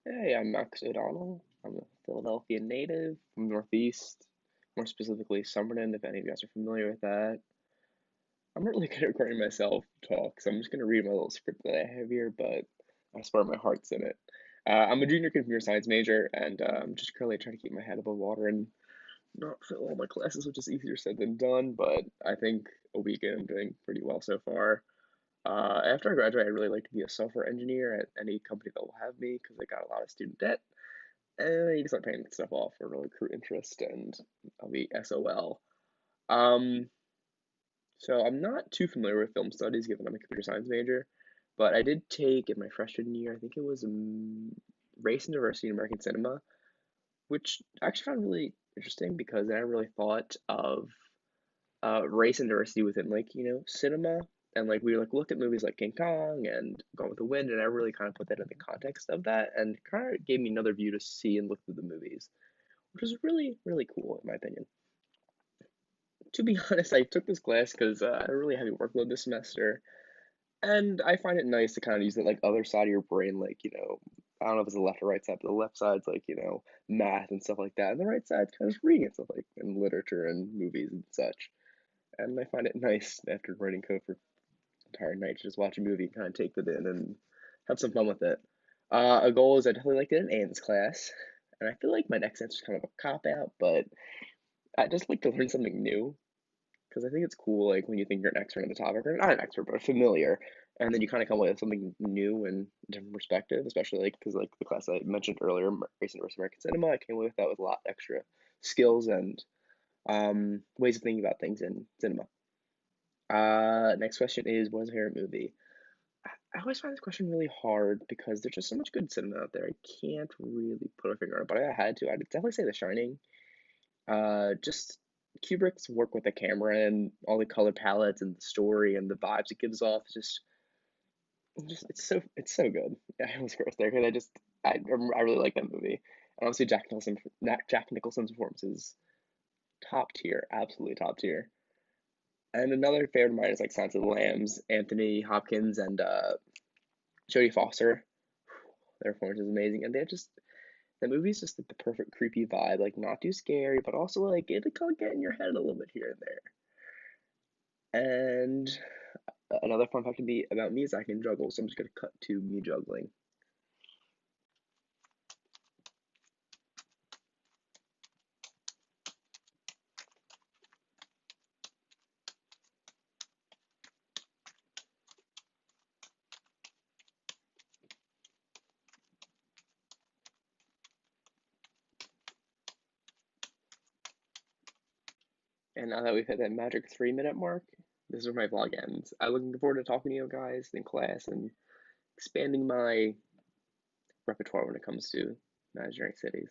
Hey, I'm Max O'Donnell. I'm a Philadelphia native from Northeast, more specifically Summerton, if any of you guys are familiar with that. I'm not really good at recording myself talk, so I'm just going to read my little script that I have here, but I swear my heart's in it. I'm a junior computer science major, and I'm just currently trying to keep my head above water and not fail all my classes, which is easier said than done, but I think a week in, I'm doing pretty well so far. After I graduate, I'd really like to be a software engineer at any company that will have me because I got a lot of student debt. And you can start paying stuff off for really accrue interest, and I'll be SOL. Um, so I'm not too familiar with film studies, given I'm a computer science major, but I did take in my freshman year, I think it was race and diversity in American cinema, which I actually found really interesting because I never really thought of race and diversity within cinema, and like we like looked at movies like King Kong and Gone with the Wind, and I really kind of put that in the context of that, and kind of gave me another view to see and look through the movies, which was really, really cool in my opinion. To be honest, I took this class because I had a really heavy workload this semester, and I find it nice to kind of use the like other side of your brain, I don't know if it's the left or right side, but the left side's math and stuff like that, and the right side's kind of just reading and stuff like and literature and movies and such. And I find it nice after writing code for an entire night to just watch a movie and kind of take that in and have some fun with it. A goal is I definitely like to get an A in this class, and I feel like my next answer is kind of a cop out, but I just like to learn something new because I think it's cool, like when you think you're an expert on the topic, or not an expert, but familiar, and then you kind of come up with something new and different perspective, especially like because like the class I mentioned earlier, Race and Versus American Cinema, I came away with that with a lot extra skills and ways of thinking about things in cinema. Next question is, what is your favorite movie? I always find this question really hard because there's just so much good cinema out there. I can't really put a finger on it, but if I had to, I'd definitely say The Shining. Just Kubrick's work with the camera and all the color palettes and the story and the vibes it gives off is just it's so good. I almost cursed there because I really like that movie. And obviously Jack Nicholson's performance is top tier, absolutely top tier. And another favorite of mine is like Silence of the Lambs, Anthony Hopkins and Jodie Foster. Their performance is amazing, and the movie's just like the perfect creepy vibe, like not too scary, but also like it kind of get in your head a little bit here and there. And another fun fact to be about me is I can juggle, so I'm just gonna cut to me juggling. And now that we've hit that magic 3 minute mark, this is where my vlog ends. I'm looking forward to talking to you guys in class and expanding my repertoire when it comes to managing cities.